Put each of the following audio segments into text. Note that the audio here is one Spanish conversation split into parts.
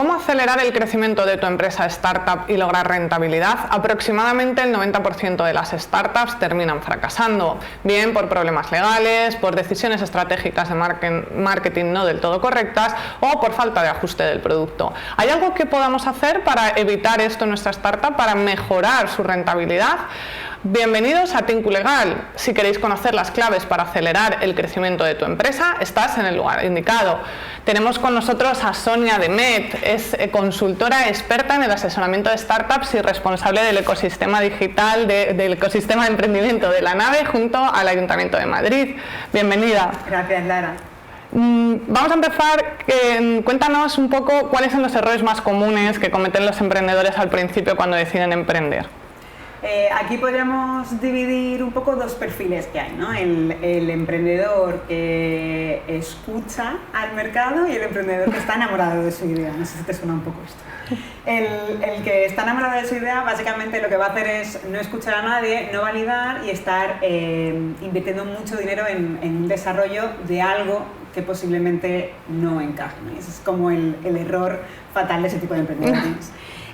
¿Cómo acelerar el crecimiento de tu empresa startup y lograr rentabilidad? Aproximadamente el 90% de las startups terminan fracasando, bien por problemas legales, por decisiones estratégicas de marketing no del todo correctas o por falta de ajuste del producto. ¿Hay algo que podamos hacer para evitar esto en nuestra startup, para mejorar su rentabilidad? Bienvenidos a Tinku Legal. Si queréis conocer las claves para acelerar el crecimiento de tu empresa, estás en el lugar indicado. Tenemos con nosotros a Sonia Demet, es consultora experta en el asesoramiento de startups y responsable del ecosistema digital, del ecosistema de emprendimiento de La Nave junto al Ayuntamiento de Madrid. Bienvenida. Gracias, Lara. Vamos a empezar, cuéntanos un poco cuáles son los errores más comunes que cometen los emprendedores al principio cuando deciden emprender. Aquí podríamos dividir un poco dos perfiles que hay, ¿no? El emprendedor que escucha al mercado y el emprendedor que está enamorado de su idea. No sé si te suena un poco esto. El que está enamorado de su idea básicamente lo que va a hacer es no escuchar a nadie, no validar y estar invirtiendo mucho dinero en un desarrollo de algo que posiblemente no encaje, ¿no? Ese es como el error fatal de ese tipo de emprendedores.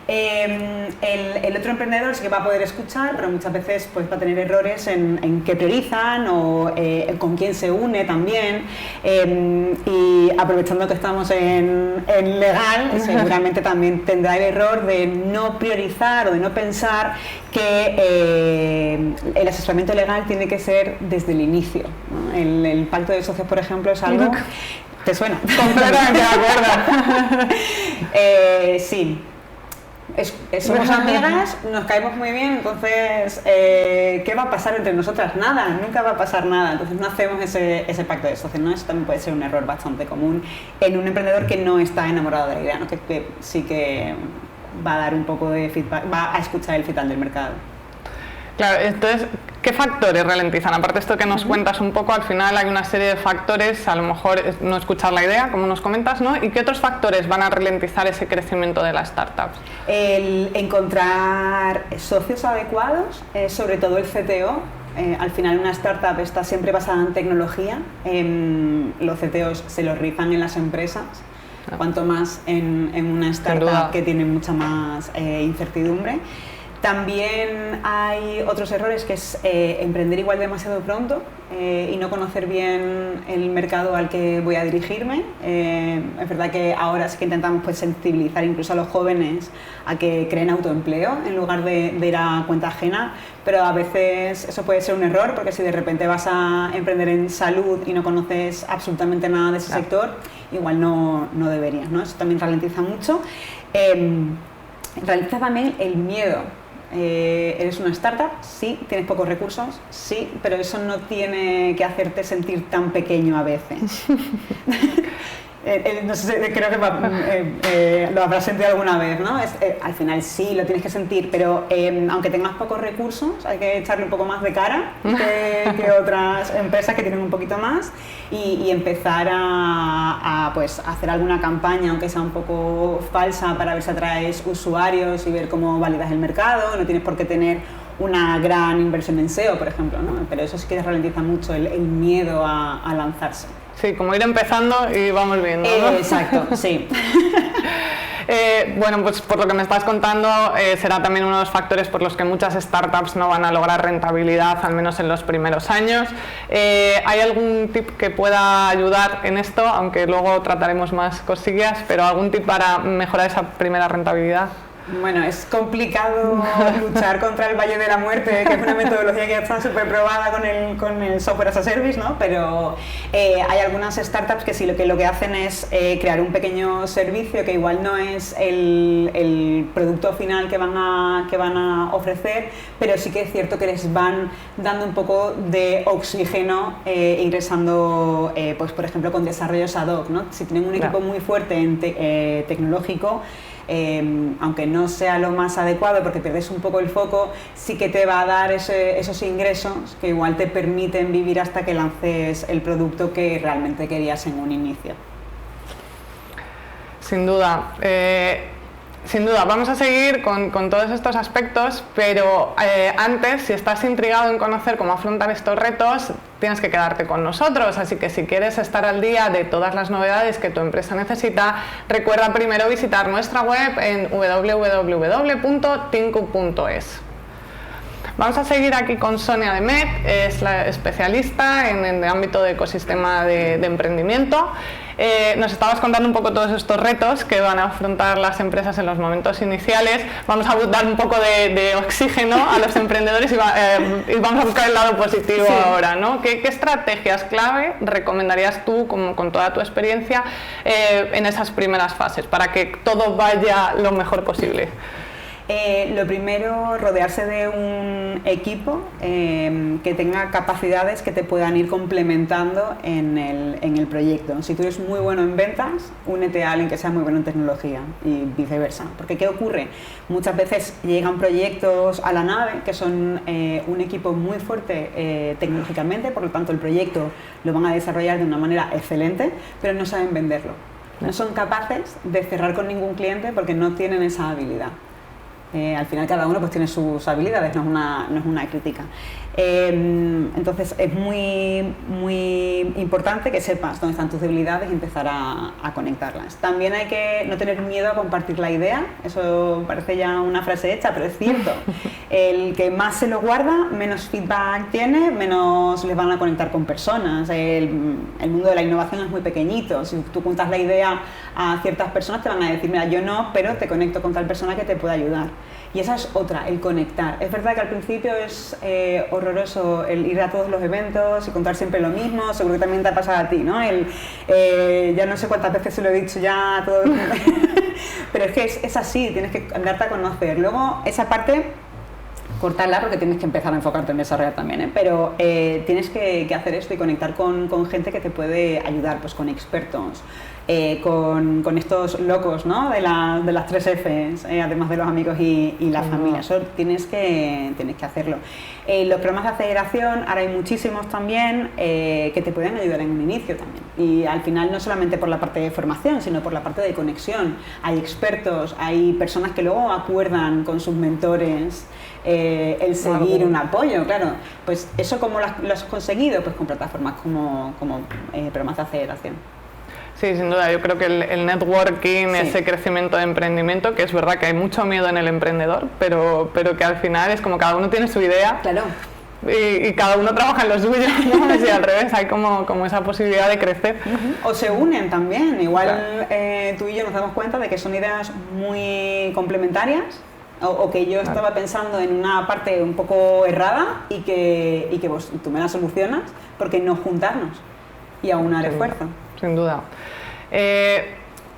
El otro emprendedor sí que va a poder escuchar, pero muchas veces pues, va a tener errores en qué priorizan o con quién se une también. Y aprovechando que estamos en legal, seguramente también tendrá el error de no priorizar o de no pensar que el asesoramiento legal tiene que ser desde el inicio, ¿no? El pacto de socios, por ejemplo, es algo... ¿Te suena? Completamente de acuerdo. Sí. Somos amigas, nos caemos muy bien, entonces ¿qué va a pasar entre nosotras? Nada, nunca va a pasar nada, entonces no hacemos ese pacto de socios, ¿no? Eso también puede ser un error bastante común en un emprendedor que no está enamorado de la idea, ¿no? Que sí que va a dar un poco de feedback, va a escuchar el feedback del mercado. Claro, entonces, ¿qué factores ralentizan? Aparte de esto que nos cuentas un poco, al final hay una serie de factores, a lo mejor no escuchar la idea, como nos comentas, ¿no? ¿Y qué otros factores van a ralentizar ese crecimiento de las startups? El encontrar socios adecuados, sobre todo el CTO. Al final una startup está siempre basada en tecnología, los CTOs se los rifan en las empresas, cuanto más en una startup que tiene mucha más incertidumbre. También hay otros errores que es emprender igual demasiado pronto y no conocer bien el mercado al que voy a dirigirme. Es verdad que ahora sí que intentamos pues, sensibilizar incluso a los jóvenes a que creen autoempleo en lugar de ir a cuenta ajena, pero a veces eso puede ser un error porque si de repente vas a emprender en salud y no conoces absolutamente nada de ese sector, igual no deberías, ¿no? Eso también ralentiza mucho. Ralentiza también el miedo. Eres una startup, sí, tienes pocos recursos, sí, pero eso no tiene que hacerte sentir tan pequeño a veces. No sé, creo que lo habrás sentido alguna vez, ¿no? Al final sí, lo tienes que sentir, pero aunque tengas pocos recursos, hay que echarle un poco más de cara que otras empresas que tienen un poquito más y empezar a pues, hacer alguna campaña, aunque sea un poco falsa, para ver si atraes usuarios y ver cómo validas el mercado. No tienes por qué tener una gran inversión en SEO, por ejemplo, ¿no? Pero eso sí que ralentiza mucho el miedo a lanzarse. Sí, como ir empezando y vamos viendo, ¿no? Exacto, sí. Bueno, pues por lo que me estás contando, será también uno de los factores por los que muchas startups no van a lograr rentabilidad, al menos en los primeros años. ¿Hay algún tip que pueda ayudar en esto? Aunque luego trataremos más cosillas, pero ¿algún tip para mejorar esa primera rentabilidad? Bueno, es complicado luchar contra el Valle de la Muerte, que es una metodología que ya está súper probada con el software as a service, ¿no? Pero hay algunas startups que sí, lo que hacen es crear un pequeño servicio que igual no es el producto final que van a ofrecer, pero sí que es cierto que les van dando un poco de oxígeno ingresando, pues por ejemplo, con desarrollos ad hoc, ¿no? Si tienen un equipo muy fuerte tecnológico, aunque no sea lo más adecuado porque pierdes un poco el foco, sí que te va a dar esos ingresos que igual te permiten vivir hasta que lances el producto que realmente querías en un inicio. Sin duda. Sin duda, vamos a seguir con todos estos aspectos, pero antes, si estás intrigado en conocer cómo afrontar estos retos, tienes que quedarte con nosotros, así que si quieres estar al día de todas las novedades que tu empresa necesita, recuerda primero visitar nuestra web en www.tinku.es. Vamos a seguir aquí con Sonia Demet, es la especialista en el ámbito de ecosistema de emprendimiento. Nos estabas contando un poco todos estos retos que van a afrontar las empresas en los momentos iniciales. Vamos a dar un poco de oxígeno a los emprendedores y vamos a buscar el lado positivo ahora, ¿no? ¿Qué estrategias clave recomendarías tú, con toda tu experiencia, en esas primeras fases para que todo vaya lo mejor posible? Lo primero, rodearse de un equipo que tenga capacidades que te puedan ir complementando en el proyecto. Si tú eres muy bueno en ventas, únete a alguien que sea muy bueno en tecnología y viceversa. Porque ¿qué ocurre? Muchas veces llegan proyectos a la nave que son un equipo muy fuerte tecnológicamente, por lo tanto el proyecto lo van a desarrollar de una manera excelente, pero no saben venderlo. No son capaces de cerrar con ningún cliente porque no tienen esa habilidad. Al final cada uno pues tiene sus habilidades, no es una crítica. Entonces es muy importante que sepas dónde están tus debilidades y empezar a conectarlas. También hay que no tener miedo a compartir la idea, eso parece ya una frase hecha, pero es cierto. El que más se lo guarda, menos feedback tiene, menos les van a conectar con personas. El mundo de la innovación es muy pequeñito, si tú cuentas la idea a ciertas personas te van a decir, mira, yo no, pero te conecto con tal persona que te puede ayudar. Y esa es otra, el conectar. Es verdad que al principio es horroroso el ir a todos los eventos y contar siempre lo mismo, seguro que también te ha pasado a ti, ¿no? Ya no sé cuántas veces se lo he dicho ya a todo el mundo. Pero es que es así, tienes que andarte a conocer. Luego, esa parte, cortarla porque tienes que empezar a enfocarte en desarrollar también, ¿eh? Pero tienes que hacer esto y conectar con gente que te puede ayudar, pues con expertos. Con estos locos, ¿no? de las 3 Fs, además de los amigos y la familia. Eso tienes que hacerlo. Los programas de aceleración, ahora hay muchísimos también que te pueden ayudar en un inicio también. Y al final no solamente por la parte de formación, sino por la parte de conexión. Hay expertos, hay personas que luego acuerdan con sus mentores el seguir un apoyo, claro. Pues eso, ¿cómo lo has conseguido? Pues con plataformas como programas de aceleración. Sí, sin duda, yo creo que el networking, ese crecimiento de emprendimiento, que es verdad que hay mucho miedo en el emprendedor, pero que al final es como cada uno tiene su idea. Claro. Y cada uno trabaja en lo suyo, ¿no? Y al revés, hay como esa posibilidad de crecer. O se unen también, igual claro. Tú y yo nos damos cuenta de que son ideas muy complementarias, o que yo estaba pensando en una parte un poco errada y que tú me la solucionas, porque no juntarnos y aunar esfuerzo. Sin duda.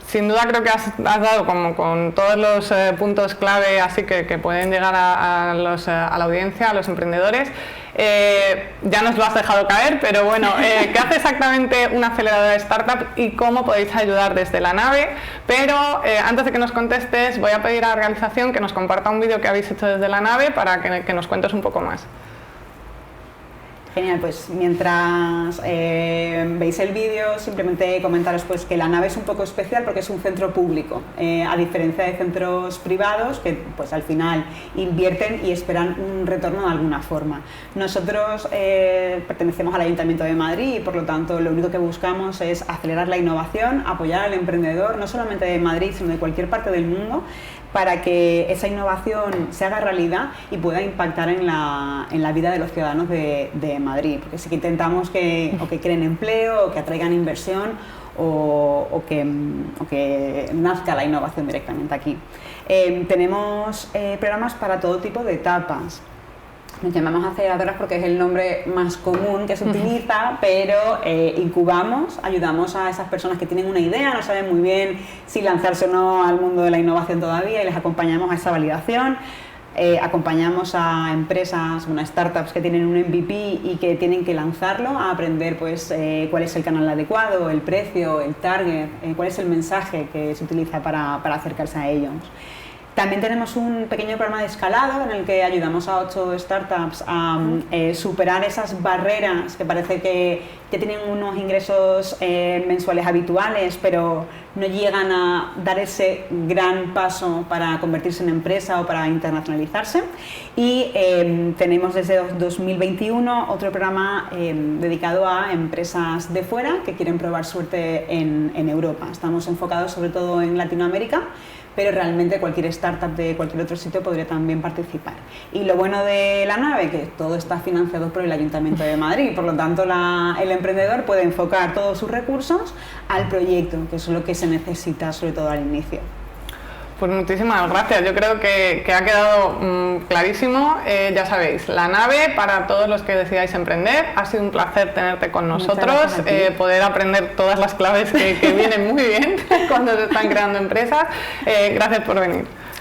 Sin duda creo que has dado como con todos los puntos clave así que pueden llegar a la audiencia, a los emprendedores. Ya nos lo has dejado caer, pero bueno, ¿qué hace exactamente una aceleradora de startup y cómo podéis ayudar desde la nave? Pero antes de que nos contestes, voy a pedir a la realización que nos comparta un vídeo que habéis hecho desde la nave para que nos cuentes un poco más. Genial, pues mientras veis el vídeo, simplemente comentaros pues que la nave es un poco especial porque es un centro público, a diferencia de centros privados que pues al final invierten y esperan un retorno de alguna forma. Nosotros pertenecemos al Ayuntamiento de Madrid y por lo tanto lo único que buscamos es acelerar la innovación, apoyar al emprendedor, no solamente de Madrid sino de cualquier parte del mundo, para que esa innovación se haga realidad y pueda impactar en la vida de los ciudadanos de Madrid, porque sí que intentamos que creen empleo, o que atraigan inversión o que nazca la innovación directamente aquí. Tenemos programas para todo tipo de etapas. Nos llamamos aceleradoras porque es el nombre más común que se utiliza, pero incubamos, ayudamos a esas personas que tienen una idea, no saben muy bien si lanzarse o no al mundo de la innovación todavía y les acompañamos a esa validación. Acompañamos a empresas, startups que tienen un MVP y que tienen que lanzarlo, a aprender pues, cuál es el canal adecuado, el precio, el target, cuál es el mensaje que se utiliza para acercarse a ellos. También tenemos un pequeño programa de escalado en el que ayudamos a 8 startups a superar esas barreras que parece que ya tienen unos ingresos mensuales habituales, pero no llegan a dar ese gran paso para convertirse en empresa o para internacionalizarse. Y tenemos desde 2021 otro programa dedicado a empresas de fuera que quieren probar suerte en Europa. Estamos enfocados sobre todo en Latinoamérica, pero realmente cualquier startup de cualquier otro sitio podría también participar. Y lo bueno de la nave, que todo está financiado por el Ayuntamiento de Madrid, por lo tanto el emprendedor puede enfocar todos sus recursos al proyecto, que es lo que se necesita sobre todo al inicio. Pues muchísimas gracias, yo creo que ha quedado clarísimo. Ya sabéis, la nave para todos los que decidáis emprender. Ha sido un placer tenerte con nosotros, poder aprender todas las claves que vienen muy bien cuando se están creando empresas. Gracias por venir.